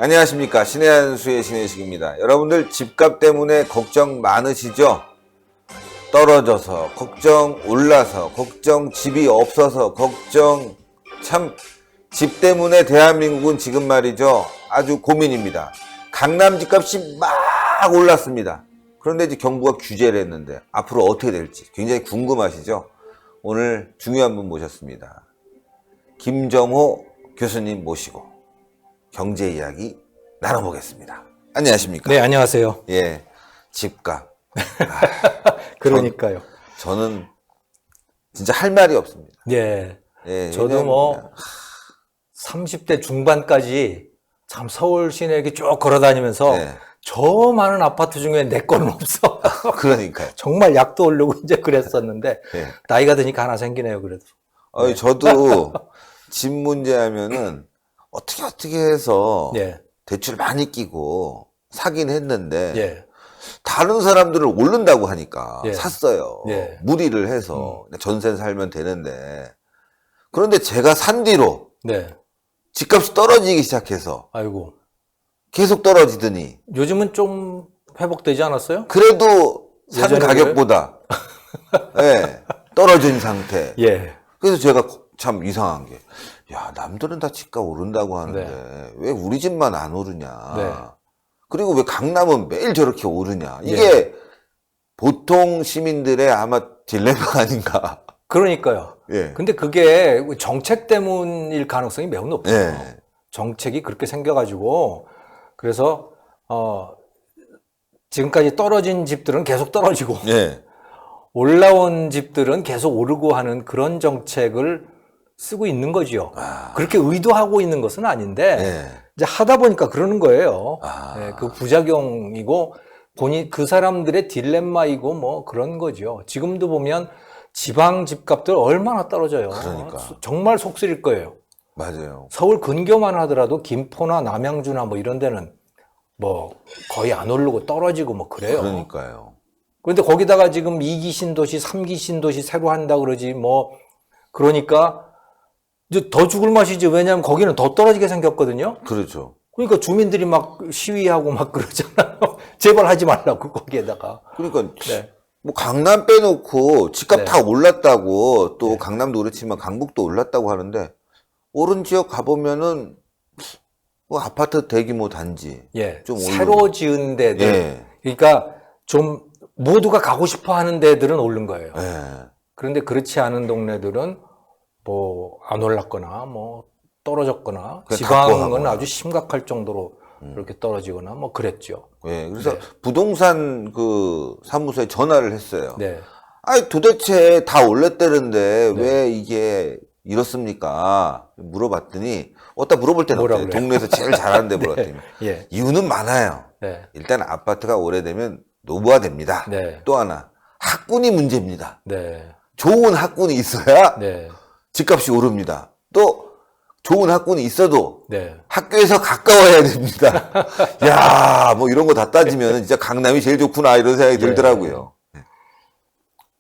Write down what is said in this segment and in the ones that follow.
안녕하십니까. 신의 한수의 신혜식입니다. 여러분들 집값 때문에 걱정 많으시죠? 떨어져서, 걱정 올라서, 걱정 집이 없어서, 걱정 참 집 때문에 대한민국은 지금 말이죠. 아주 고민입니다. 강남 집값이 막 올랐습니다. 그런데 이제 정부가 규제를 했는데 앞으로 어떻게 될지 굉장히 궁금하시죠? 오늘 중요한 분 모셨습니다. 김정호 교수님 모시고 경제 이야기 나눠보겠습니다. 안녕하십니까? 네, 안녕하세요. 예, 집값. 그러니까요. 저는 진짜 할 말이 없습니다. 예. 예, 저도 뭐 30대 중반까지 참 서울 시내에 쭉 걸어다니면서 네. 저 많은 아파트 중에 내 거는 없어. 그러니까요. 정말 약도 오르고 이제 그랬었는데 예. 나이가 드니까 하나 생기네요, 그래도. 네. 저도 집 문제 하면은 어떻게 해서 예. 대출 많이 끼고 사긴 했는데 예. 다른 사람들은 오른다고 하니까 예. 샀어요. 예. 무리를 해서 전세 살면 되는데 그런데 제가 산 뒤로 네. 집값이 떨어지기 시작해서 아이고. 계속 떨어지더니 요즘은 좀 회복되지 않았어요? 그래도 산 예전에 가격보다 예, 떨어진 상태. 예. 그래서 제가 참 이상한 게, 야, 남들은 다 집값 오른다고 하는데, 네. 왜 우리 집만 안 오르냐. 네. 그리고 왜 강남은 매일 저렇게 오르냐. 이게 예. 보통 시민들의 아마 딜레마 아닌가. 그러니까요. 예. 근데 그게 정책 때문일 가능성이 매우 높죠. 예. 정책이 그렇게 생겨가지고 그래서 지금까지 떨어진 집들은 계속 떨어지고 예. 올라온 집들은 계속 오르고 하는 그런 정책을 쓰고 있는 거지요. 그렇게 의도하고 있는 것은 아닌데 예. 이제 하다 보니까 그러는 거예요. 아. 예, 그 부작용이고 본인 그 사람들의 딜레마이고 뭐 그런 거죠. 지금도 보면 지방 집값들 얼마나 떨어져요. 그러니까. 정말 속 쓰릴 거예요. 맞아요. 서울 근교만 하더라도 김포나 남양주나 뭐 이런 데는 뭐 거의 안 오르고 떨어지고 뭐 그래요. 그러니까요. 그런데 거기다가 지금 2기 신도시, 3기 신도시 새로 한다 그러지 뭐 그러니까 이제 더 죽을 맛이지. 왜냐하면 거기는 더 떨어지게 생겼거든요. 그렇죠. 그러니까 주민들이 막 시위하고 막 그러잖아요. 제발 하지 말라고 거기에다가. 그러니까 네. 뭐 강남 빼놓고 집값 네. 다 올랐다고 또 네. 강남도 그렇지만 강북도 올랐다고 하는데 오른 지역 가보면은 뭐 아파트 대규모 단지 예. 좀 새로 지은 데들. 예. 그러니까 좀 모두가 가고 싶어 하는 데들은 오른 거예요. 예. 그런데 그렇지 않은 동네들은 뭐 안 올랐거나 뭐 떨어졌거나 그냥 지방은 답답하거나. 아주 심각할 정도로 이렇게 떨어지거나 뭐 그랬죠. 예. 그래서 네. 부동산 그 사무소에 전화를 했어요. 네. 아니 도대체 다 올랐다는데 네. 왜 이게 이렇습니까? 물어봤더니 어디다 물어볼 때는 뭐라 없대요. 그래요? 동네에서 제일 잘하는 데 물어봤더니 예. 이유는 많아요. 네. 일단 아파트가 오래되면 노후화됩니다. 네. 또 하나 학군이 문제입니다. 네. 좋은 학군이 있어야 네. 집값이 오릅니다. 또 좋은 학군이 있어도 네. 학교에서 가까워야 됩니다. 야, 뭐 이런 거 다 따지면 진짜 강남이 제일 좋구나 이런 생각이 들더라고요.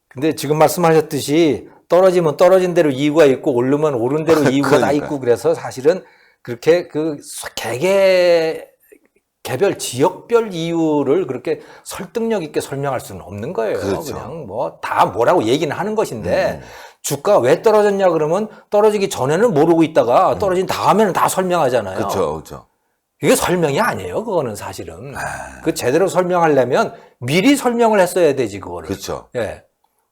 근데 지금 말씀하셨듯이 떨어지면 떨어진 대로 이유가 있고 오르면 오른 대로 이유가 다 그러니까요. 있고 그래서 사실은 그렇게 그 개별 지역별 이유를 그렇게 설득력 있게 설명할 수는 없는 거예요. 그렇죠. 그냥 뭐 다 뭐라고 얘기는 하는 것인데 주가가 왜 떨어졌냐 그러면 떨어지기 전에는 모르고 있다가 떨어진 다음에는 다 설명하잖아요. 그렇죠, 그렇죠. 이게 설명이 아니에요. 그거는 사실은. 그 제대로 설명하려면 미리 설명을 했어야 되지 그거를. 그렇죠. 예.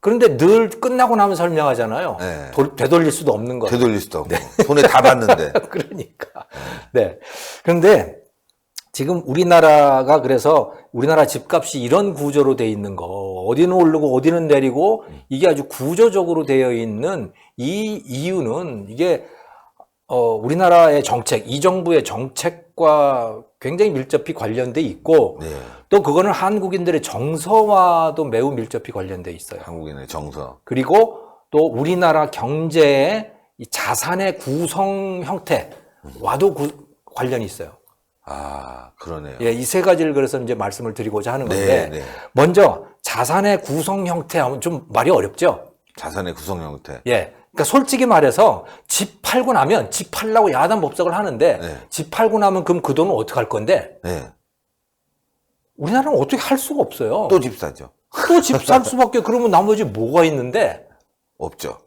그런데 늘 끝나고 나면 설명하잖아요. 네. 되돌릴 수도 없는 거예요. 되돌릴 수도 없고 손에 다 봤는데. 그러니까. 네. 그런데 지금 우리나라가 그래서 우리나라 집값이 이런 구조로 돼 있는 거, 어디는 오르고 어디는 내리고 이게 아주 구조적으로 되어 있는 이 이유는 이게 우리나라의 정책, 이 정부의 정책과 굉장히 밀접히 관련돼 있고 네. 또 그거는 한국인들의 정서와도 매우 밀접히 관련돼 있어요. 한국인의 정서. 그리고 또 우리나라 경제의 이 자산의 구성 형태와도 관련이 있어요. 아, 그러네요. 예, 이 세 가지를 그래서 이제 말씀을 드리고자 하는 건데, 네. 먼저 자산의 구성 형태 하면 좀 말이 어렵죠? 자산의 구성 형태. 예. 그러니까 솔직히 말해서 집 팔고 나면 집 팔라고 야단 법석을 하는데 네. 집 팔고 나면 그럼 그 돈은 어떻게 할 건데 네. 우리나라는 어떻게 할 수가 없어요. 또 집 사죠. 또 집 살 수밖에. 그러면 나머지 뭐가 있는데 없죠.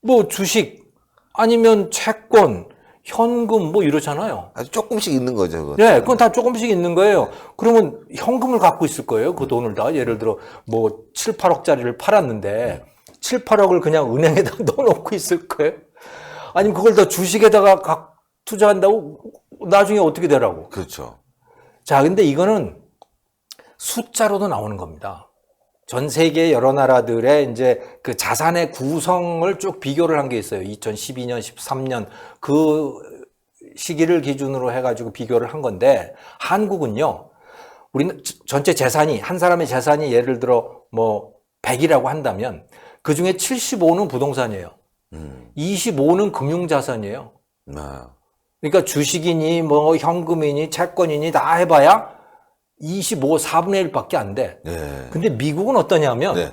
뭐 주식 아니면 채권 현금 뭐 이러잖아요. 아주 조금씩 있는 거죠. 그건. 네, 그건 다 조금씩 있는 거예요. 그러면 현금을 갖고 있을 거예요. 그 돈을 다. 예를 들어 뭐 7, 8억짜리를 팔았는데 7, 8억을 그냥 은행에다 넣어놓고 있을 거예요. 아니면 그걸 다 주식에다가 투자한다고 나중에 어떻게 되라고. 그렇죠. 자, 근데 이거는 숫자로도 나오는 겁니다. 전 세계 여러 나라들의 이제 그 자산의 구성을 쭉 비교를 한 게 있어요. 2012년, 13년 그 시기를 기준으로 해가지고 비교를 한 건데 한국은요, 우리는 전체 재산이 한 사람의 재산이 예를 들어 뭐 100이라고 한다면 그 중에 75는 부동산이에요. 25는 금융자산이에요. 아, 그러니까 주식이니 뭐 현금이니 채권이니 다 해봐야 25, 4분의 1밖에 안 돼. 네. 근데 미국은 어떠냐면 네.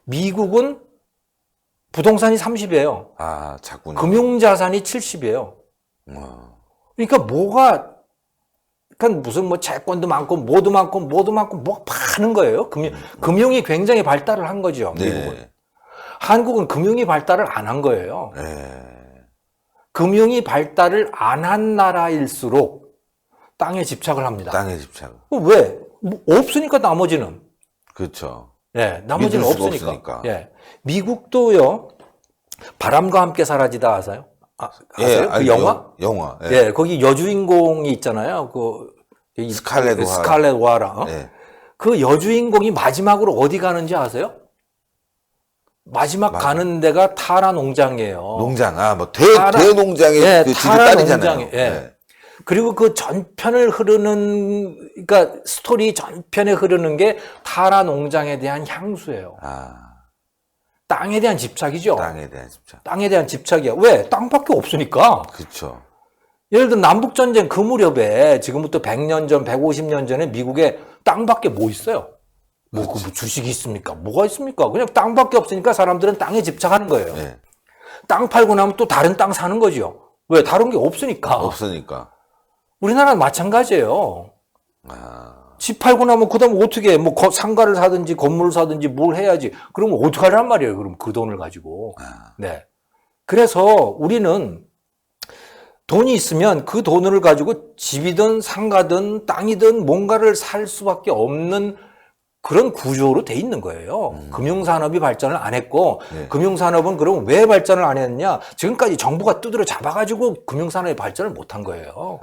미국은 부동산이 30이에요. 아, 작군요. 금융자산이 70이에요. 그러니까 뭐가 그러니까 무슨 뭐 채권도 많고 뭐도 많고 뭐 파는 거예요. 금융이 굉장히 발달을 한 거죠. 미국은. 네. 한국은 금융이 발달을 안 한 거예요. 네. 금융이 발달을 안 한 나라일수록 땅에 집착을 합니다. 땅에 집착. 왜? 뭐 없으니까 나머지는. 그렇죠. 예, 나머지는 믿을 수가 없으니까. 없으니까. 예. 미국도요, 바람과 함께 사라지다 아세요? 아세요? 그 아니, 영화? 영화. 예. 예, 거기 여주인공이 있잖아요. 스칼렛 오하라. 스칼렛 오하라. 예. 그 여주인공이 마지막으로 어디 가는지 아세요? 마지막 가는 데가 타라 농장이에요. 농장. 아, 뭐 타라- 대농장의 예, 그 집이 타라 딸이잖아요. 농장에, 예. 그리고 그 전편을 흐르는, 그러니까 스토리 전편에 흐르는 게 타라 농장에 대한 향수예요. 아, 땅에 대한 집착이죠. 땅에 대한 집착. 땅에 대한 집착이야. 왜? 땅밖에 없으니까. 그렇죠. 예를 들어 남북전쟁 그 무렵에 지금부터 100년 전, 150년 전에 미국에 땅밖에 뭐 있어요? 뭐 주식이 있습니까? 뭐가 있습니까? 그냥 땅밖에 없으니까 사람들은 땅에 집착하는 거예요. 예. 땅 팔고 나면 또 다른 땅 사는 거죠. 왜? 다른 게 없으니까. 없으니까. 우리나라는 마찬가지예요. 아, 집 팔고 나면 그다음 어떻게 해? 뭐 상가를 사든지 건물을 사든지 뭘 해야지. 그러면 어떻게 하란 말이에요. 그럼 그 돈을 가지고. 네. 그래서 우리는 돈이 있으면 그 돈을 가지고 집이든 상가든 땅이든 뭔가를 살 수밖에 없는 그런 구조로 돼 있는 거예요. 금융산업이 발전을 안 했고, 네. 금융산업은 그럼 왜 발전을 안 했느냐? 지금까지 정부가 두드려 잡아가지고 금융산업이 발전을 못 한 거예요.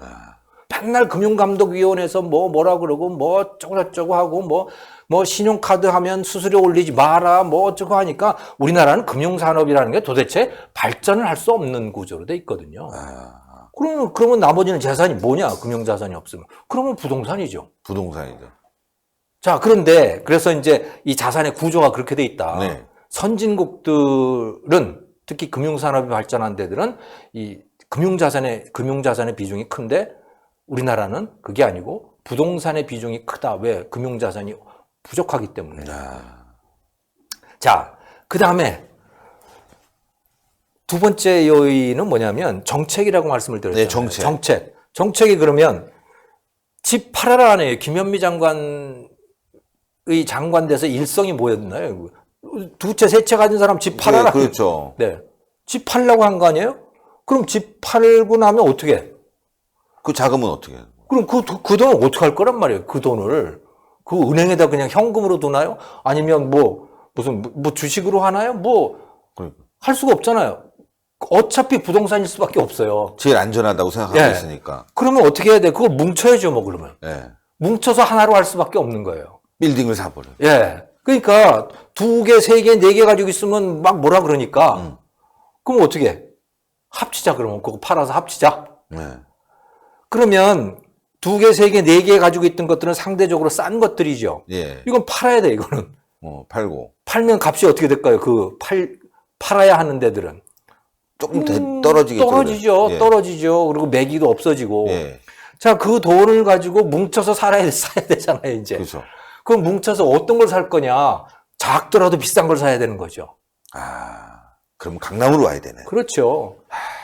맨날 금융감독위원회에서 뭐라 그러고, 뭐 어쩌고 하고, 뭐 신용카드 하면 수수료 올리지 마라, 뭐 어쩌고 하니까 우리나라는 금융산업이라는 게 도대체 발전을 할 수 없는 구조로 돼 있거든요. 그러면 나머지는 재산이 뭐냐? 금융자산이 없으면. 그러면 부동산이죠. 부동산이죠. 자, 그런데 그래서 이제 이 자산의 구조가 그렇게 돼 있다. 네. 선진국들은 특히 금융산업이 발전한 데들은 이 금융자산의 비중이 큰데 우리나라는 그게 아니고 부동산의 비중이 크다. 왜? 금융자산이 부족하기 때문에. 자, 그 다음에 두 번째 요인은 뭐냐면 정책이라고 말씀을 드렸잖아요. 네, 정책. 정책이 그러면 집 팔아라네요. 김현미 장관의 장관 돼서 일성이 뭐였나요? 두 채, 세 채 가진 사람 집 팔아라. 네, 그렇죠. 네. 집 팔라고 한 거 아니에요? 그럼 집 팔고 나면 어떻게 해? 그 자금은 어떻게 해요? 그럼 그 돈을 어떻게 할 거란 말이에요? 그 돈을. 그 은행에다 그냥 현금으로 두나요? 아니면 무슨 주식으로 하나요? 그러니까. 할 수가 없잖아요. 어차피 부동산일 수밖에 없어요. 제일 안전하다고 생각하고 예. 있으니까. 그러면 어떻게 해야 돼? 그걸 뭉쳐야죠, 뭐, 그러면. 예. 뭉쳐서 하나로 할 수밖에 없는 거예요. 빌딩을 사버려. 예. 그러니까, 2개, 3개, 4개 가지고 있으면 막 뭐라 그러니까. 그럼 어떻게 해? 합치자, 그러면. 그거 팔아서 합치자. 네. 그러면, 2개, 3개, 4개 가지고 있던 것들은 상대적으로 싼 것들이죠. 예. 이건 팔아야 돼, 이거는. 팔고. 팔면 값이 어떻게 될까요? 팔아야 하는 데들은. 조금 떨어지겠죠. 떨어지죠. 예. 떨어지죠. 그리고 매기도 없어지고. 예. 자, 그 돈을 가지고 뭉쳐서 사야 되잖아요, 이제. 그렇죠. 그럼 뭉쳐서 어떤 걸 살 거냐? 작더라도 비싼 걸 사야 되는 거죠. 그럼 강남으로 와야 되네. 그렇죠.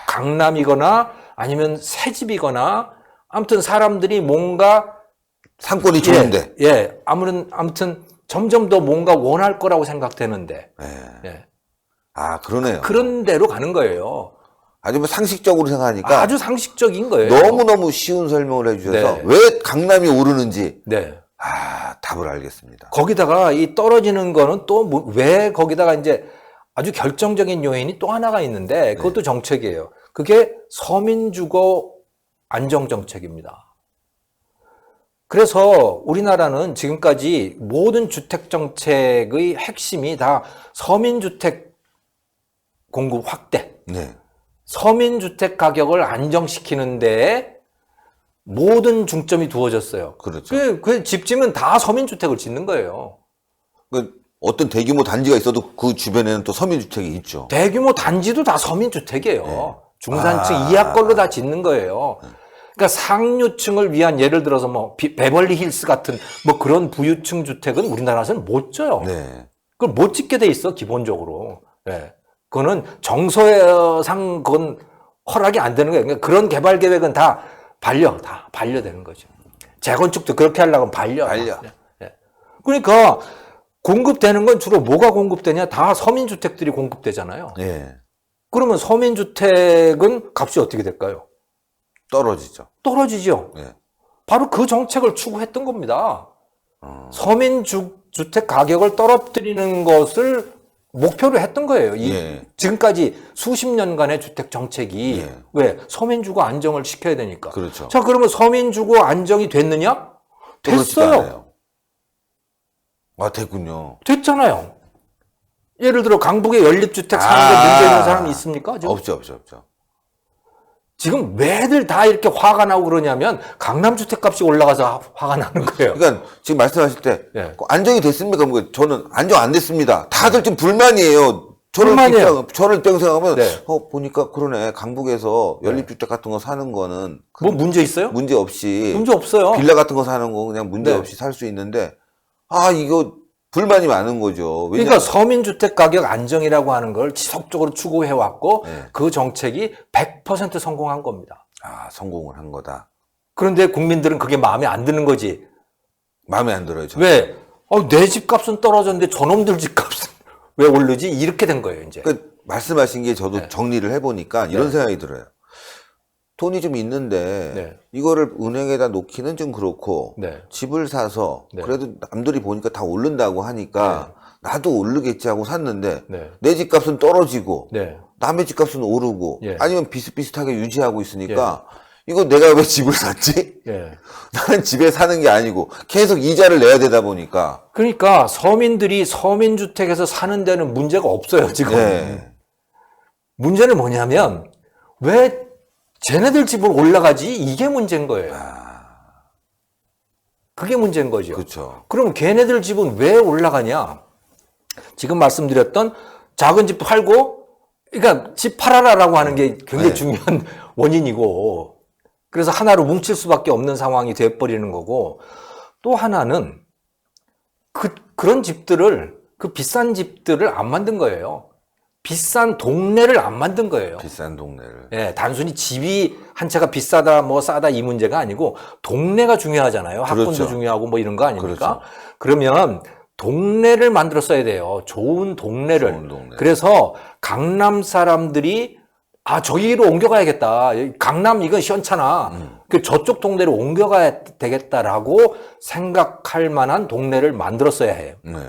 강남이거나 아니면 새집이거나 아무튼 사람들이 뭔가 상권이 좋은데. 아무튼 점점 더 뭔가 원할 거라고 생각되는데 예. 예. 아, 그러네요. 그런 데로 가는 거예요. 아주 뭐 상식적으로 생각하니까 아주 상식적인 거예요. 너무너무 쉬운 설명을 해주셔서 네. 왜 강남이 오르는지 네. 답을 알겠습니다. 거기다가 이 떨어지는 거는 또 왜 거기다가 이제 아주 결정적인 요인이 또 하나가 있는데 그것도 정책이에요. 그게 서민주거 안정정책입니다. 그래서 우리나라는 지금까지 모든 주택정책의 핵심이 다 서민주택 공급 확대, 네. 서민주택 가격을 안정시키는 데에 모든 중점이 두어졌어요. 그렇죠. 그 집지면 다 서민주택을 짓는 거예요. 그 어떤 대규모 단지가 있어도 그 주변에는 또 서민주택이 있죠. 대규모 단지도 다 서민주택이에요. 네. 중산층 이하 걸로 다 짓는 거예요. 그러니까 상류층을 위한 예를 들어서 뭐 베벌리 힐스 같은 뭐 그런 부유층 주택은 우리나라에서는 못 져요. 네. 그걸 못 짓게 돼 있어 기본적으로. 네. 그거는 정서상 그건 허락이 안 되는 거예요. 그러니까 그런 개발 계획은 다 반려되는 거죠. 재건축도 그렇게 하려면 반려. 네. 그러니까 공급되는 건 주로 뭐가 공급되냐? 다 서민주택들이 공급되잖아요. 네. 그러면 서민주택은 값이 어떻게 될까요? 떨어지죠. 떨어지죠. 네. 바로 그 정책을 추구했던 겁니다. 서민주택 가격을 떨어뜨리는 것을 목표로 했던 거예요. 지금까지 수십 년간의 주택 정책이 왜 서민주거 안정을 시켜야 되니까. 그렇죠. 자, 그러면 서민주거 안정이 됐느냐? 됐어요. 됐군요. 됐잖아요. 예를 들어 강북에 연립주택 사는데 문제 있는 사람이 있습니까? 지금? 없죠. 지금 왜들 다 이렇게 화가 나고 그러냐면 강남 주택값이 올라가서 화가 나는 거예요. 그러니까 지금 말씀하실 때 예. 안정이 됐습니까? 저는 안정 안 됐습니다. 다들 지금 불만이에요. 불만이에요. 저를 입장 생각하면 네. 보니까 그러네. 강북에서 연립주택 같은 거 사는 거는 뭐 문제 있어요? 문제 없이 문제 없어요. 빌라 같은 거 사는 거 그냥 문제 네. 없이 살 수 있는데 이거 불만이 많은 거죠. 그러니까 서민주택 가격 안정이라고 하는 걸 지속적으로 추구해왔고 네. 그 정책이 100% 성공한 겁니다. 성공을 한 거다. 그런데 국민들은 그게 마음에 안 드는 거지. 마음에 안 들어요. 왜? 내 집값은 떨어졌는데 저놈들 집값은 왜 오르지? 이렇게 된 거예요, 이제. 말씀하신 게 저도 네. 정리를 해보니까 이런 생각이 들어요. 돈이 좀 있는데 네. 이거를 은행에다 놓기는 좀 그렇고 네. 집을 사서 네. 그래도 남들이 보니까 다 오른다고 하니까 나도 오르겠지 하고 샀는데 네. 내 집값은 떨어지고 네. 남의 집값은 오르고 예. 아니면 비슷비슷하게 유지하고 있으니까 이거 내가 왜 집을 샀지? 예. 나는 집에 사는 게 아니고 계속 이자를 내야 되다 보니까 그러니까 서민들이 서민주택에서 사는 데는 문제가 없어요, 지금. 네. 문제는 뭐냐면 왜 쟤네들 집은 올라가지? 이게 문제인 거예요. 그게 문제인 거죠. 그렇죠. 그럼 걔네들 집은 왜 올라가냐? 지금 말씀드렸던 작은 집 팔고, 그러니까 집 팔아라라고 하는 게 굉장히 네. 중요한 원인이고, 그래서 하나로 뭉칠 수밖에 없는 상황이 돼버리는 거고, 또 하나는 그런 집들을, 그 비싼 집들을 안 만든 거예요. 비싼 동네를 안 만든 거예요. 비싼 동네를. 예, 단순히 집이 한 채가 비싸다, 뭐 싸다 이 문제가 아니고 동네가 중요하잖아요. 학군도 그렇죠. 중요하고 뭐 이런 거 아닙니까? 그렇죠. 그러면 동네를 만들었어야 돼요. 좋은 동네를. 좋은 동네. 그래서 강남 사람들이 저기로 옮겨가야겠다. 강남 이건 시원찮아. 그 저쪽 동네로 옮겨가야 되겠다라고 생각할 만한 동네를 만들었어야 해요. 네.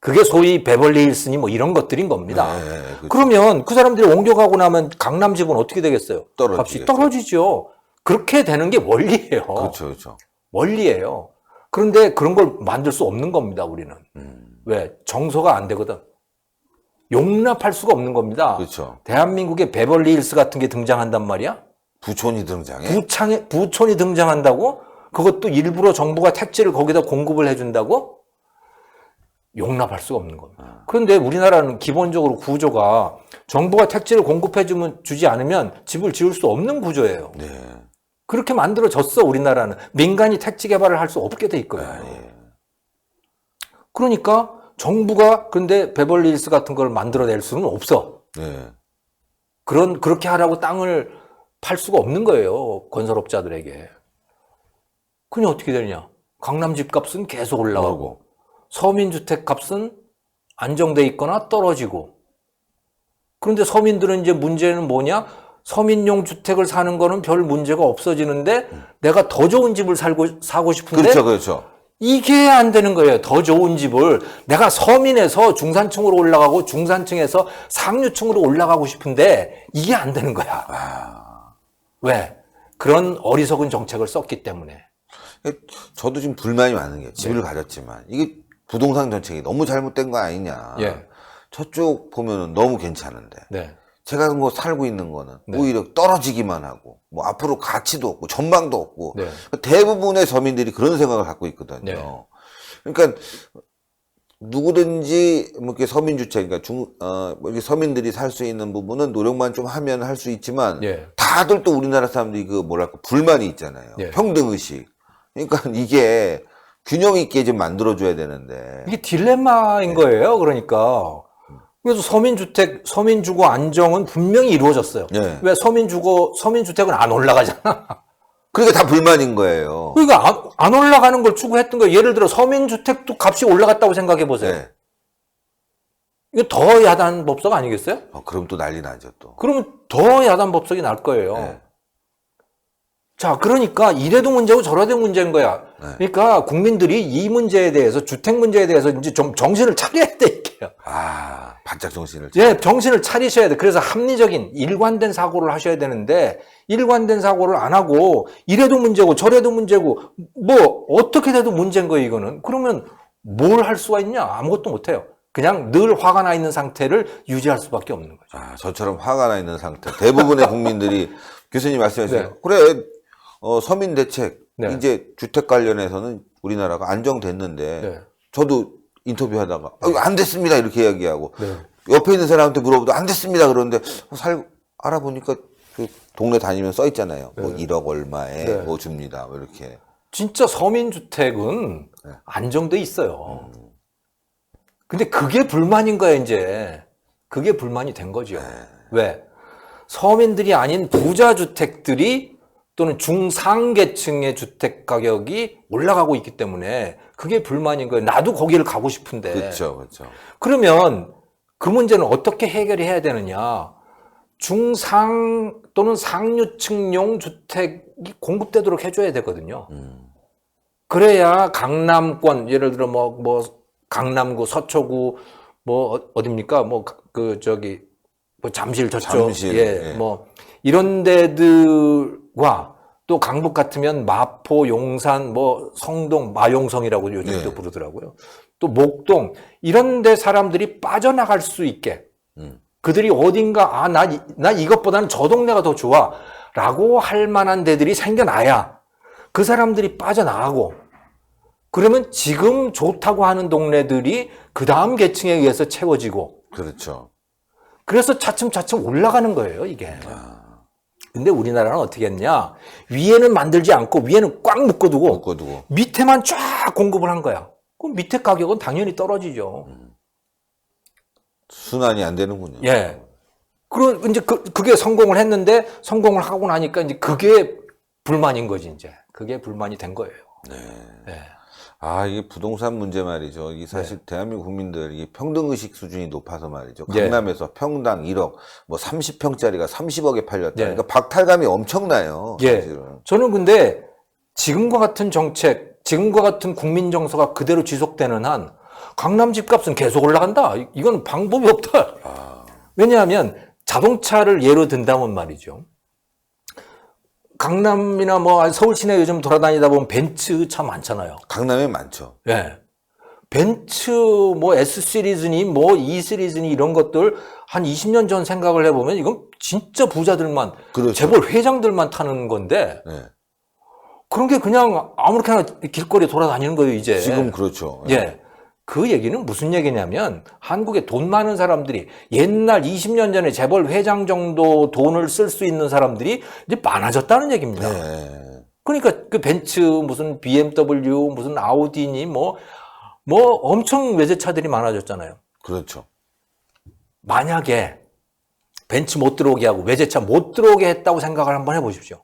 그게 소위 베벌리 힐스니 뭐 이런 것들인 겁니다. 네, 그렇죠. 그러면 그 사람들이 옮겨가고 나면 강남 집은 어떻게 되겠어요? 떨어지겠죠. 값이 떨어지죠. 그렇게 되는 게 원리예요. 그렇죠. 원리예요. 그런데 그런 걸 만들 수 없는 겁니다, 우리는. 왜? 정서가 안 되거든. 용납할 수가 없는 겁니다. 그렇죠. 대한민국에 베벌리 힐스 같은 게 등장한단 말이야? 부촌이 등장해. 부촌이 등장한다고? 그것도 일부러 정부가 택지를 거기다 공급을 해준다고? 용납할 수가 없는 겁니다. 그런데 우리나라는 기본적으로 구조가 정부가 택지를 주지 않으면 집을 지을 수 없는 구조예요. 네. 그렇게 만들어졌어, 우리나라는. 민간이 택지 개발을 할 수 없게 돼 있거든요. 예. 그러니까 정부가 근데 베벌리힐스 같은 걸 만들어낼 수는 없어. 네. 그렇게 하라고 땅을 팔 수가 없는 거예요. 건설업자들에게. 그냥 어떻게 되느냐. 강남 집값은 계속 올라가고 서민주택 값은 안정돼 있거나 떨어지고. 그런데 서민들은 이제 문제는 뭐냐? 서민용 주택을 사는 거는 별 문제가 없어지는데 내가 더 좋은 집을 사고 싶은데 그렇죠, 그렇죠. 이게 안 되는 거예요. 더 좋은 집을 내가 서민에서 중산층으로 올라가고 중산층에서 상류층으로 올라가고 싶은데 이게 안 되는 거야. 왜? 그런 어리석은 정책을 썼기 때문에. 저도 지금 불만이 많은 게 집을 가졌지만 이게 부동산 정책이 너무 잘못된 거 아니냐. 예. 저쪽 보면은 너무 괜찮은데 네. 제가 뭐 살고 있는 거는 네. 오히려 떨어지기만 하고 뭐 앞으로 가치도 없고 전망도 없고 네. 대부분의 서민들이 그런 생각을 갖고 있거든요. 네. 그러니까 누구든지 뭐 이렇게 서민주택, 그러니까 뭐 이렇게 서민들이 살 수 있는 부분은 노력만 좀 하면 할 수 있지만 예. 다들 또 우리나라 사람들이 그 뭐랄까 불만이 있잖아요. 예. 평등의식. 그러니까 이게 균형 있게 좀 만들어줘야 되는데. 이게 딜레마인 거예요. 그러니까. 그래서 서민주거 안정은 분명히 이루어졌어요. 네. 왜 서민주택은 안 올라가잖아. 그러니까 다 불만인 거예요. 그러니까 안 올라가는 걸 추구했던 거예요. 예를 들어 서민주택도 값이 올라갔다고 생각해 보세요. 네. 이거 더 야단 법석 아니겠어요? 그럼 또 난리 나죠, 또. 그러면 더 야단 법석이 날 거예요. 네. 자, 그러니까 이래도 문제고 저래도 문제인 거야. 네. 그러니까 국민들이 이 문제에 대해서, 주택 문제에 대해서 이제 좀 정신을 차려야 돼, 이게요. 바짝 정신을. 예, 정신을 차리셔야 돼. 그래서 합리적인, 일관된 사고를 하셔야 되는데, 일관된 사고를 안 하고, 이래도 문제고, 저래도 문제고, 뭐, 어떻게 돼도 문제인 거예요, 이거는. 그러면 뭘 할 수가 있냐? 아무것도 못 해요. 그냥 늘 화가 나 있는 상태를 유지할 수밖에 없는 거죠. 저처럼 화가 나 있는 상태. 대부분의 국민들이, 교수님 말씀하셨어요. 네. 그래, 서민 대책, 네. 이제 주택 관련해서는 우리나라가 안정됐는데, 네. 저도 인터뷰하다가, 안 됐습니다. 이렇게 이야기하고, 네. 옆에 있는 사람한테 물어보도 안 됐습니다. 그러는데, 알아보니까 그 동네 다니면 써 있잖아요. 뭐 1억 얼마에 네. 뭐 줍니다. 뭐 이렇게. 진짜 서민주택은 네. 안정돼 있어요. 근데 그게 불만인 거야, 이제. 그게 불만이 된 거죠. 왜? 서민들이 아닌 부자 주택들이 또는 중상계층의 주택 가격이 올라가고 있기 때문에 그게 불만인 거예요. 나도 거기를 가고 싶은데. 그렇죠, 그렇죠. 그러면 그 문제는 어떻게 해결이 해야 되느냐? 중상 또는 상류층용 주택이 공급되도록 해줘야 되거든요. 그래야 강남권, 예를 들어 뭐 강남구, 서초구, 뭐 어딥니까? 뭐 잠실 저쪽, 잠실, 예. 뭐 이런 데들과 또 강북 같으면 마포, 용산, 뭐 성동, 마용성이라고 요즘 예. 또 부르더라고요. 또 목동 이런 데 사람들이 빠져나갈 수 있게 그들이 어딘가 나 이것보다는 저 동네가 더 좋아라고 할 만한 데들이 생겨나야 그 사람들이 빠져나가고 그러면 지금 좋다고 하는 동네들이 그 다음 계층에 의해서 채워지고 그렇죠. 그래서 차츰차츰 올라가는 거예요, 이게. 근데 우리나라는 어떻게 했냐? 위에는 만들지 않고 위에는 꽉 묶어두고 묶어두고. 밑에만 쫙 공급을 한 거야. 그럼 밑에 가격은 당연히 떨어지죠. 순환이 안 되는군요. 예. 그리고 이제 그게 성공을 했는데 성공을 하고 나니까 이제 그게 불만인 거지, 이제. 그게 불만이 된 거예요. 네. 예. 이게 부동산 문제 말이죠. 이게 사실 대한민국 국민들, 이게 평등의식 수준이 높아서 말이죠. 예. 강남에서 평당 1억, 뭐 30평짜리가 30억에 팔렸다. 예. 그러니까 박탈감이 엄청나요. 예. 사실은. 저는 근데 지금과 같은 정책, 지금과 같은 국민 정서가 그대로 지속되는 한 강남 집값은 계속 올라간다. 이건 방법이 없다. 왜냐하면 자동차를 예로 든다면 말이죠. 강남이나 뭐 서울 시내 요즘 돌아다니다 보면 벤츠 차 많잖아요. 강남에 많죠. 예. 벤츠 뭐 S 시리즈니 뭐 E 시리즈니 이런 것들 한 20년 전 생각을 해보면 이건 진짜 부자들만 그렇죠. 재벌 회장들만 타는 건데 네. 그런 게 그냥 아무렇게나 길거리에 돌아다니는 거예요, 이제. 지금 그렇죠. 예. 그 얘기는 무슨 얘기냐면 한국에 돈 많은 사람들이 옛날 20년 전에 재벌 회장 정도 돈을 쓸 수 있는 사람들이 이제 많아졌다는 얘기입니다. 네. 그러니까 그 벤츠 무슨 BMW 무슨 아우디니 뭐 뭐 엄청 외제차들이 많아졌잖아요. 그렇죠. 만약에 벤츠 못 들어오게 하고 외제차 못 들어오게 했다고 생각을 한번 해보십시오.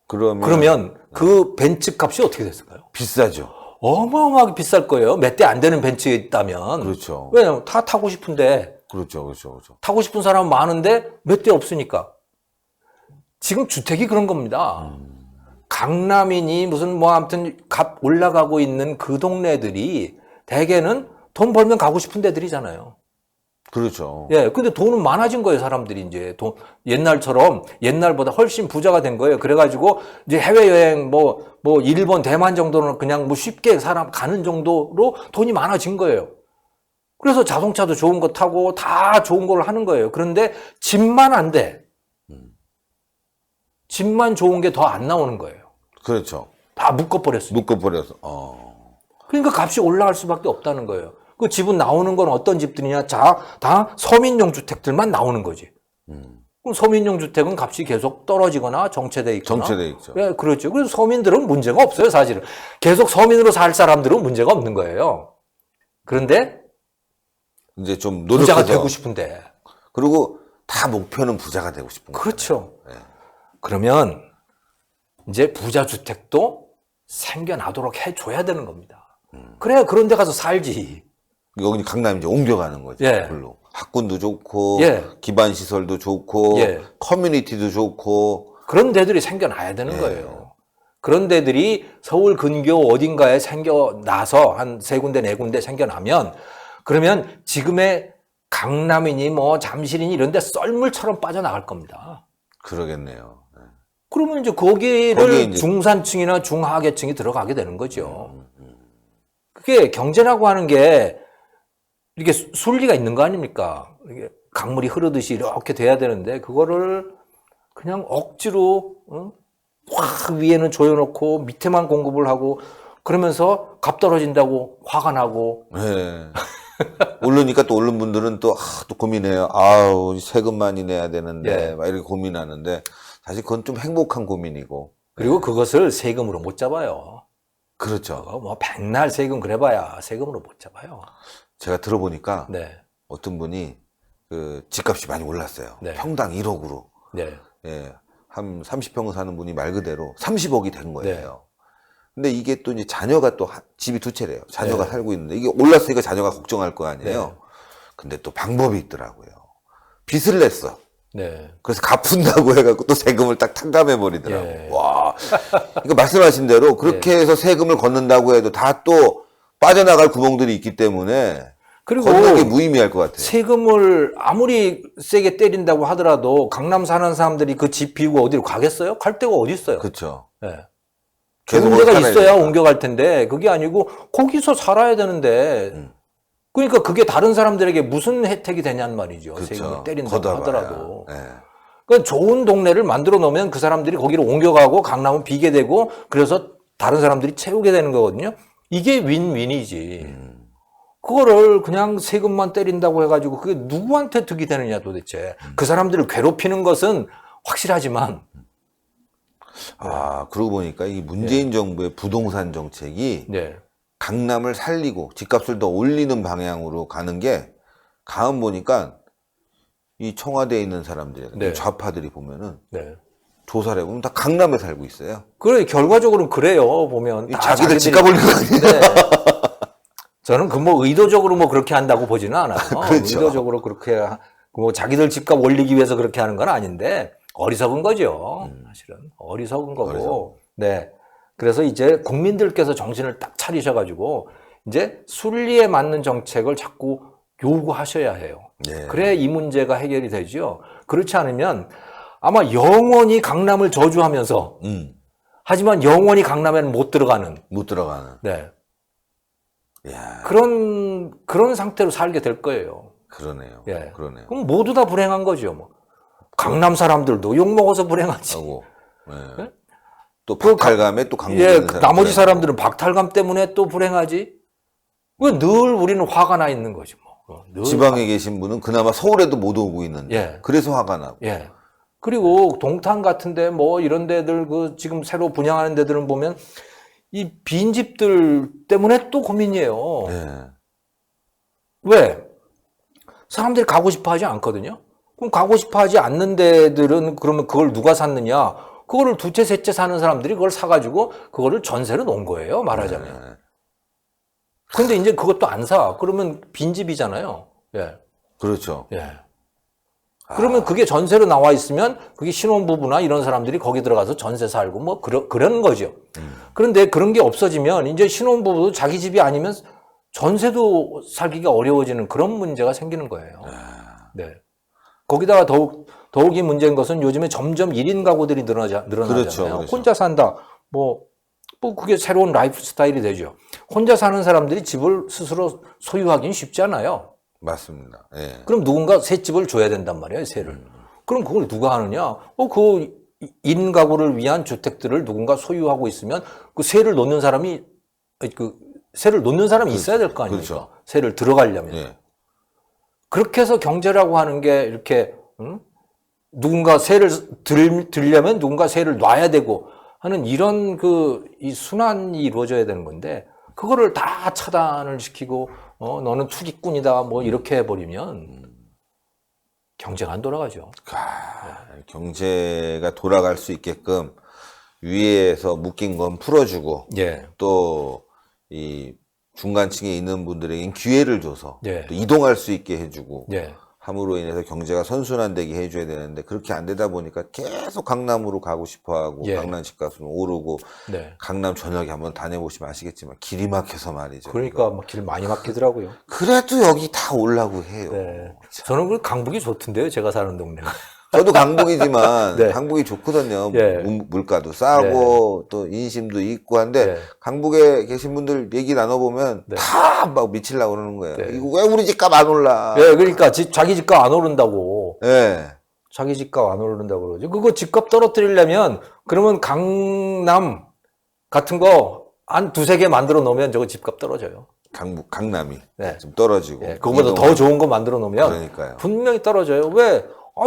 그러면 그 벤츠 값이 어떻게 됐을까요? 비싸죠. 어마어마하게 비쌀 거예요. 몇 대 안 되는 벤츠에 있다면. 그렇죠. 왜냐면 다 타고 싶은데 그렇죠. 그렇죠. 그렇죠. 타고 싶은 사람은 많은데 몇 대 없으니까. 지금 주택이 그런 겁니다. 강남이니 무슨 뭐 아무튼 값 올라가고 있는 그 동네들이 대개는 돈 벌면 가고 싶은 데들이잖아요. 그렇죠. 예, 근데 돈은 많아진 거예요, 사람들이 이제. 옛날처럼, 옛날보다 훨씬 부자가 된 거예요. 그래가지고, 이제 해외여행, 일본, 대만 정도는 그냥 뭐 쉽게 사람 가는 정도로 돈이 많아진 거예요. 그래서 자동차도 좋은 거 타고 다 좋은 걸 하는 거예요. 그런데 집만 안 돼. 집만 좋은 게 더 안 나오는 거예요. 그렇죠. 다 묶어버렸어요. 묶어버려서. 그러니까 값이 올라갈 수밖에 없다는 거예요. 그 집은 나오는 건 어떤 집들이냐? 다 서민용 주택들만 나오는 거지. 그럼 서민용 주택은 값이 계속 떨어지거나 정체돼 있거나. 정체돼 있죠. 예, 그렇죠. 그래서 서민들은 문제가 없어요, 사실은. 계속 서민으로 살 사람들은 문제가 없는 거예요. 그런데 이제 좀 부자가 노력해서. 되고 싶은데. 그리고 다 목표는 부자가 되고 싶은 거예요. 그렇죠. 네. 그러면 이제 부자 주택도 생겨나도록 해줘야 되는 겁니다. 그래야 그런 데 가서 살지. 여기 강남 이제 옮겨가는 거죠. 예. 별로. 학군도 좋고, 예. 기반 시설도 좋고, 예. 커뮤니티도 좋고. 그런 데들이 생겨나야 되는 거예요. 그런 데들이 서울 근교 어딘가에 생겨나서 한 세 군데, 네 군데 생겨나면 그러면 지금의 강남이니 뭐 잠실이니 이런 데 썰물처럼 빠져나갈 겁니다. 그러겠네요. 그러면 이제 거기를 거기에 이제 중산층이나 중하계층이 들어가게 되는 거죠. 그게 경제라고 하는 게 이렇게 순리가 있는 거 아닙니까? 이게 강물이 흐르듯이 이렇게 돼야 되는데 그거를 그냥 억지로 확 위에는 조여놓고 밑에만 공급을 하고 그러면서 값 떨어진다고 화가 나고. 네. 오르니까 또 오른 분들은 또 고민해요. 아우, 세금만이 내야 되는데, 예. 막 이렇게 고민하는데, 사실 그건 좀 행복한 고민이고. 그리고 그것을 세금으로 못 잡아요. 그렇죠. 그거 뭐 백날 세금 그래봐야 세금으로 못 잡아요. 제가 들어보니까 네. 어떤 분이 그 집값이 많이 올랐어요. 네. 평당 1억으로. 네. 예. 한 30평 사는 분이 말 그대로 30억이 된 거예요. 근데 이게 또 이제 자녀가 또 집이 두 채래요. 자녀가 네. 살고 있는데 이게 올랐으니까 자녀가 걱정할 거 아니에요. 네. 근데 또 방법이 있더라고요. 빚을 냈어. 네. 그래서 갚은다고 해갖고 또 세금을 딱 탕감해 버리더라고요. 예. 와. 그러니까 말씀하신 대로 그렇게 해서 세금을 걷는다고 해도 다 또 빠져나갈 구멍들이 있기 때문에 그리고 걷는 게 무의미할 것 같아요. 세금을 아무리 세게 때린다고 하더라도 강남 사는 사람들이 그 집 비우고 어디로 가겠어요? 갈 데가 어디 있어요? 그렇죠. 네. 계속 좋은 데가 살아야 있어야 되니까. 옮겨갈 텐데 그게 아니고 거기서 살아야 되는데 그러니까 그게 다른 사람들에게 무슨 혜택이 되냐는 말이죠. 그렇죠. 세금을 때린다고 걷어봐야. 하더라도. 예. 그러니까 좋은 동네를 만들어 놓으면 그 사람들이 거기로 옮겨가고 강남은 비게 되고 그래서 다른 사람들이 채우게 되는 거거든요. 이게 윈윈이지. 그거를 그냥 세금만 때린다고 해가지고 그게 누구한테 득이 되느냐 도대체. 그 사람들을 괴롭히는 것은 확실하지만. 그러고 보니까 이 문재인 정부의 부동산 정책이 네. 강남을 살리고 집값을 더 올리는 방향으로 가는 게 가만 보니까 이 청와대에 있는 사람들, 네. 좌파들이 보면은 네. 조사를 해보면 다 강남에 살고 있어요. 그래, 결과적으로는 그래요, 보면. 다 자기들 자기들이- 집값 올리는 거 아니에요? 네. 저는 그 뭐 의도적으로 뭐 그렇게 한다고 보지는 않아요. 그렇죠. 의도적으로 그렇게 뭐 자기들 집값 올리기 위해서 그렇게 하는 건 아닌데 어리석은 거죠. 사실은 어리석은 거고. 어리석은. 네. 그래서 이제 국민들께서 정신을 딱 차리셔가지고 이제 순리에 맞는 정책을 자꾸 요구하셔야 해요. 네. 그래야 이 문제가 해결이 되죠. 그렇지 않으면 아마 영원히 강남을 저주하면서 하지만 영원히 강남에는 못 들어가는 못 들어가는. 네. 야, 그런 상태로 살게 될 거예요. 그러네요. 예. 그러네요. 그럼 모두 다 불행한 거죠, 뭐. 강남 사람들도 욕 먹어서 불행하지. 하고, 예. 네? 또 박탈감에 또 강조되는 예, 사람들. 나머지 사람들은 박탈감 때문에 또 불행하지. 왜 늘 우리는 화가 나 있는 거지, 뭐. 늘 지방에 계신 분은 그나마 서울에도 못 오고 있는데, 예. 그래서 화가 나고. 예. 그리고 동탄 같은데 뭐 이런 데들 그 지금 새로 분양하는 데들은 보면 이 빈집들 때문에 또 고민이에요. 네. 왜? 사람들이 가고 싶어 하지 않거든요. 그럼 가고 싶어 하지 않는 데들은 그러면 그걸 누가 샀느냐? 그거를 두채, 셋째 사는 사람들이 그걸 사가지고 그거를 전세로 놓은 거예요. 말하자면. 네. 근데 이제 그것도 안 사. 그러면 빈집이잖아요. 예. 그렇죠. 예. 그러면 그게 전세로 나와 있으면 그게 신혼부부나 이런 사람들이 거기 들어가서 전세 살고 뭐 그런 거죠. 그런데 그런 게 없어지면 이제 신혼부부도 자기 집이 아니면 전세도 살기가 어려워지는 그런 문제가 생기는 거예요. 네. 거기다가 더욱이 문제인 것은 요즘에 점점 1인 가구들이 늘어나잖아요. 그렇죠. 혼자 산다. 뭐 그게 새로운 라이프 스타일이 되죠. 혼자 사는 사람들이 집을 스스로 소유하기는 쉽지 않아요. 맞습니다. 예. 그럼 누군가 새 집을 줘야 된단 말이에요, 세를. 그럼 그걸 누가 하느냐? 그 1인 가구를 위한 주택들을 누군가 소유하고 있으면 그 세를 놓는 사람이 세를 놓는 사람이 있어야 될 거 아닙니까? 그렇죠. 세를 들어가려면. 예. 그렇게 해서 경제라고 하는 게 이렇게 누군가 세를 들려면 누군가 세를 놔야 되고 하는 이런 이 순환이 이루어져야 되는 건데 그거를 다 차단을 시키고 너는 투기꾼이다 뭐 이렇게 해버리면 경제가 안 돌아가죠. 경제가 돌아갈 수 있게끔 위에서 묶인 건 풀어주고 예. 또 이 중간층에 있는 분들에겐 기회를 줘서 예. 또 이동할 수 있게 해주고 예. 함으로 인해서 경제가 선순환되게 해줘야 되는데 그렇게 안 되다 보니까 계속 강남으로 가고 싶어하고 예. 강남 집값은 오르고 네. 강남 저녁에 한번 다녀보시면 아시겠지만 길이 막혀서 말이죠. 그러니까 막 길 많이 막히더라고요. 그래도 여기 다 올라고 해요. 네. 저는 그 강북이 좋던데요. 제가 사는 동네가. 저도 강북이지만 네. 강북이 좋거든요. 예. 물가도 싸고 또 인심도 있고 한데 네. 강북에 계신 분들 얘기 나눠보면 네. 다 막 미치려고 그러는 거예요. 네. 이거 왜 우리 집값 안 올라? 예, 그러니까 자기 집값 안 오른다고. 예. 자기 집값 안 오른다고 그러죠. 그거 집값 떨어뜨리려면 그러면 강남 같은 거 한 두세 개 만들어 놓으면 저거 집값 떨어져요. 강남이 네. 좀 떨어지고. 예, 그거보다 더 좋은 거 만들어 놓으면 그러니까요. 분명히 떨어져요. 왜?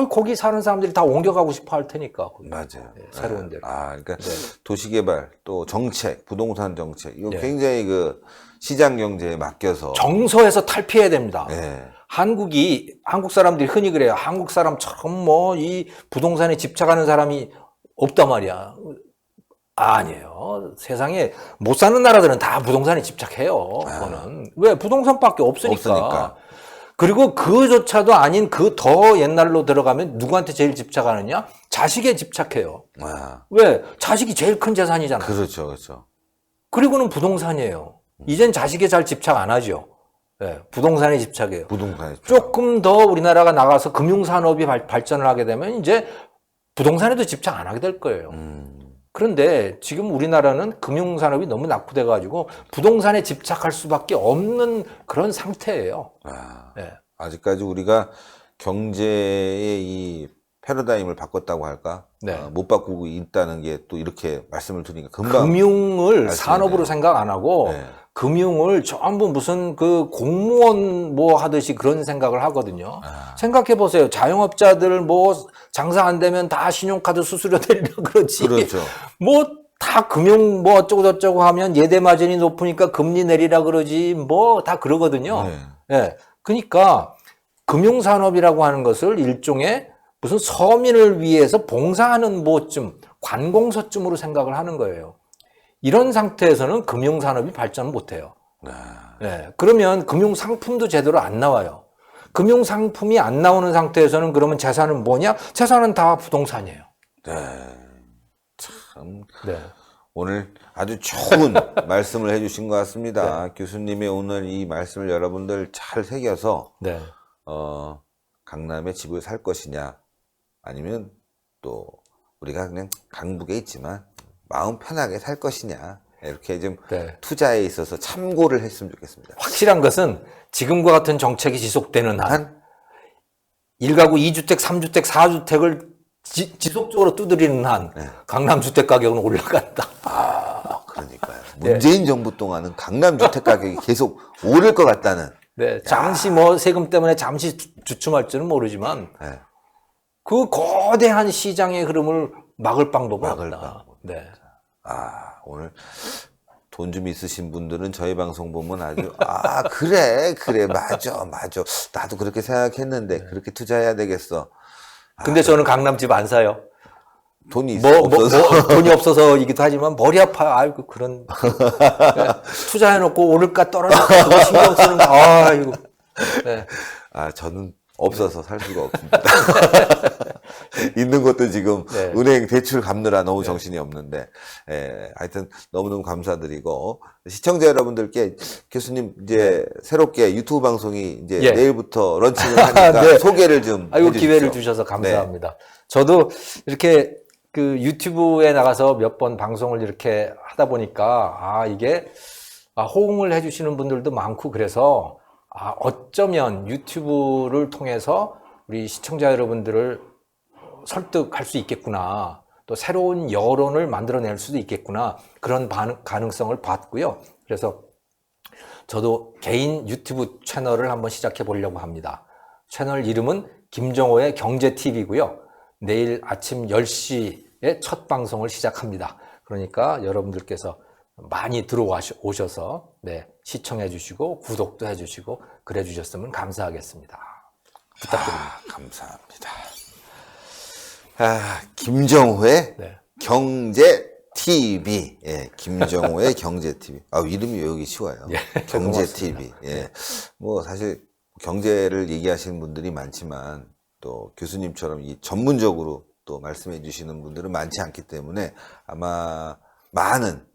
거기 사는 사람들이 다 옮겨가고 싶어 할 테니까. 거기. 맞아요. 네, 새로운 데로. 그러니까 네. 도시개발 또 정책, 부동산 정책 이거 네. 굉장히 그 시장 경제에 맡겨서 정서에서 탈피해야 됩니다. 예. 한국 사람들이 흔히 그래요. 한국 사람처럼 뭐 이 부동산에 집착하는 사람이 없단 말이야. 아니에요. 세상에 못 사는 나라들은 다 부동산에 집착해요. 그거는. 왜? 부동산밖에 없으니까. 그리고 그조차도 아닌 그 더 옛날로 들어가면 누구한테 제일 집착하느냐? 자식에 집착해요. 왜? 자식이 제일 큰 재산이잖아요. 그렇죠, 그렇죠. 그리고는 부동산이에요. 이젠 자식에 잘 집착 안 하죠. 네, 부동산에 집착해요. 부동산에 조금 더 우리나라가 나가서 금융산업이 발전을 하게 되면 이제 부동산에도 집착 안 하게 될 거예요. 그런데 지금 우리나라는 금융산업이 너무 낙후돼가지고 부동산에 집착할 수밖에 없는 그런 상태예요. 네. 아직까지 우리가 경제의 이 패러다임을 바꿨다고 할까? 네. 못 바꾸고 있다는 게 또 이렇게 말씀을 드리니까 금방 금융을 산업으로 생각 안 하고 네. 금융을 전부 무슨 그 공무원 뭐 하듯이 그런 생각을 하거든요. 생각해 보세요. 자영업자들 뭐 장사 안 되면 다 신용카드 수수료 내리려 그러지. 그렇죠. 뭐 다 금융 뭐 어쩌고 저쩌고 하면 예대 마진이 높으니까 금리 내리라 그러지. 뭐 다 그러거든요. 네. 예. 그러니까 금융 산업이라고 하는 것을 일종의 무슨 서민을 위해서 봉사하는 뭐쯤 관공서쯤으로 생각을 하는 거예요. 이런 상태에서는 금융산업이 발전을 못해요. 네. 그러면 금융상품도 제대로 안 나와요. 금융상품이 안 나오는 상태에서는 그러면 재산은 뭐냐? 재산은 다 부동산이에요. 네. 참. 네. 오늘 아주 좋은 말씀을 해주신 것 같습니다. 교수님의 오늘 이 말씀을 여러분들 잘 새겨서 네. 강남에 집을 살 것이냐 아니면 또 우리가 그냥 강북에 있지만 마음 편하게 살 것이냐 이렇게 좀 투자에 있어서 참고를 했으면 좋겠습니다. 확실한 것은 지금과 같은 정책이 지속되는 한 1가구 2주택, 3주택, 4주택을 지속적으로 두드리는 한 강남 주택 가격은 올라간다. 그러니까요. 문재인 정부 동안은 강남 주택 가격이 계속 오를 것 같다는. 네, 잠시 뭐 세금 때문에 잠시 주춤할지는 모르지만 그 거대한 시장의 흐름을 막을 방법은 없다. 네. 오늘 돈 좀 있으신 분들은 저희 방송 보면 아주 아 그래 맞아 나도 그렇게 생각했는데 그렇게 투자해야 되겠어. 근데 저는 강남집 안 사요. 돈이 없어서 돈이 없어서이기도 하지만 머리 아파요. 아이고 그런 투자해놓고 오를까 떨어질까 그거 신경 쓰는 거. 아이고. 네. 아 저는 없어서 살 수가 없습니다. 있는 것도 지금 네. 은행 대출 갚느라 너무 정신이 없는데, 하여튼 너무너무 감사드리고 시청자 여러분들께 교수님 이제 새롭게 유튜브 방송이 이제 예. 내일부터 런칭을 하니까 네. 소개를 좀 아이고 해주십시오. 기회를 주셔서 감사합니다. 저도 이렇게 그 유튜브에 나가서 몇 번 방송을 이렇게 하다 보니까 이게 호응을 해주시는 분들도 많고 그래서 어쩌면 유튜브를 통해서 우리 시청자 여러분들을 설득할 수 있겠구나. 또 새로운 여론을 만들어낼 수도 있겠구나. 그런 가능성을 봤고요. 그래서 저도 개인 유튜브 채널을 한번 시작해 보려고 합니다. 채널 이름은 김정호의 경제TV고요. 내일 아침 10시에 첫 방송을 시작합니다. 그러니까 여러분들께서 많이 들어오셔서 시청해 주시고 구독도 해 주시고 그래 주셨으면 감사하겠습니다. 부탁드립니다. 감사합니다. 김정호의 경제 TV. 예, 김정호의 경제 TV. 이름이 외우기 쉬워요. 경제 TV. 예. 뭐 사실 경제를 얘기하시는 분들이 많지만 또 교수님처럼 이 전문적으로 또 말씀해 주시는 분들은 많지 않기 때문에 아마 많은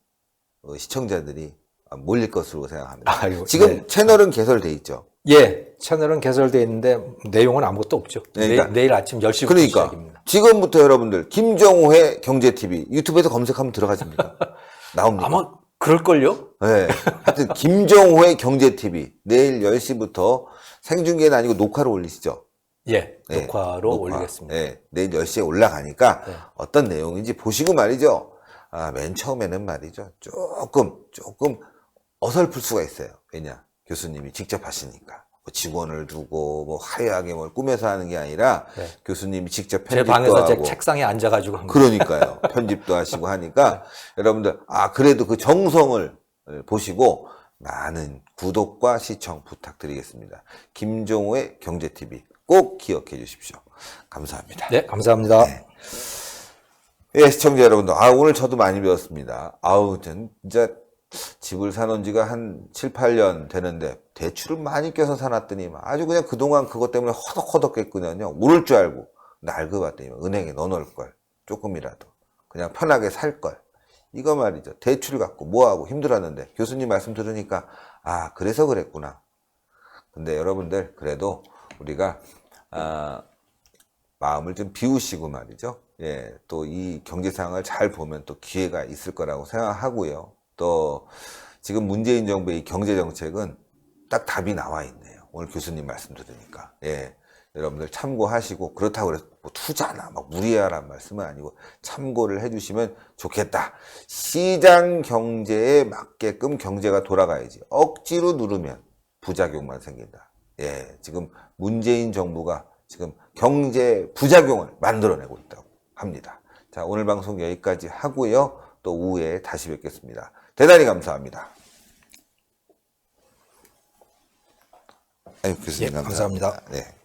시청자들이 몰릴 것으로 생각합니다. 지금 채널은 개설돼 있죠? 예, 채널은 개설돼 있는데 내용은 아무것도 없죠. 그러니까, 내일 아침 10시부터 시작입니다. 지금부터 여러분들 김정호의 경제TV 유튜브에서 검색하면 들어가집니다. 나옵니다. 아마 그럴걸요? 네. 하여튼 김정호의 경제TV 내일 10시부터 생중계는 아니고 녹화로 올리시죠? 예, 녹화로 올리겠습니다. 네, 내일 10시에 올라가니까 어떤 내용인지 보시고 말이죠. 맨 처음에는 말이죠. 조금 어설플 수가 있어요. 왜냐? 교수님이 직접 하시니까. 뭐 직원을 두고 뭐 화려하게 뭘 꾸며서 하는 게 아니라 교수님이 직접 편집도 제 방에서 하고. 제 책상에 앉아가지고 합니다. 그러니까요. 편집도 하시고 하니까 여러분들 그래도 그 정성을 보시고 많은 구독과 시청 부탁드리겠습니다. 김정호의 경제TV 꼭 기억해 주십시오. 감사합니다. 네, 감사합니다. 예, 시청자 여러분들, 오늘 저도 많이 배웠습니다. 전 진짜 집을 사놓은 지가 한 7, 8년 되는데 대출을 많이 껴서 사놨더니 아주 그냥 그동안 그것 때문에 허덕허덕했거든요. 오를 줄 알고. 근데 알고 봤더니 은행에 넣어놓을 걸. 조금이라도. 그냥 편하게 살 걸. 이거 말이죠. 대출 갖고 뭐하고 힘들었는데 교수님 말씀 들으니까 그래서 그랬구나. 근데 여러분들 그래도 우리가 마음을 좀 비우시고 말이죠. 예, 또 이 경제 상황을 잘 보면 또 기회가 있을 거라고 생각하고요. 또 지금 문재인 정부의 이 경제 정책은 딱 답이 나와 있네요. 오늘 교수님 말씀 들으니까. 예, 여러분들 참고하시고 그렇다고 그래서 뭐 투자나 막 무리하라는 말씀은 아니고 참고를 해주시면 좋겠다. 시장 경제에 맞게끔 경제가 돌아가야지. 억지로 누르면 부작용만 생긴다. 예, 지금 문재인 정부가 지금 경제 부작용을 만들어내고 있다고 합니다. 자, 오늘 방송 여기까지 하고요. 또 오후에 다시 뵙겠습니다. 대단히 감사합니다. 교수님 감사합니다. 감사합니다. 네.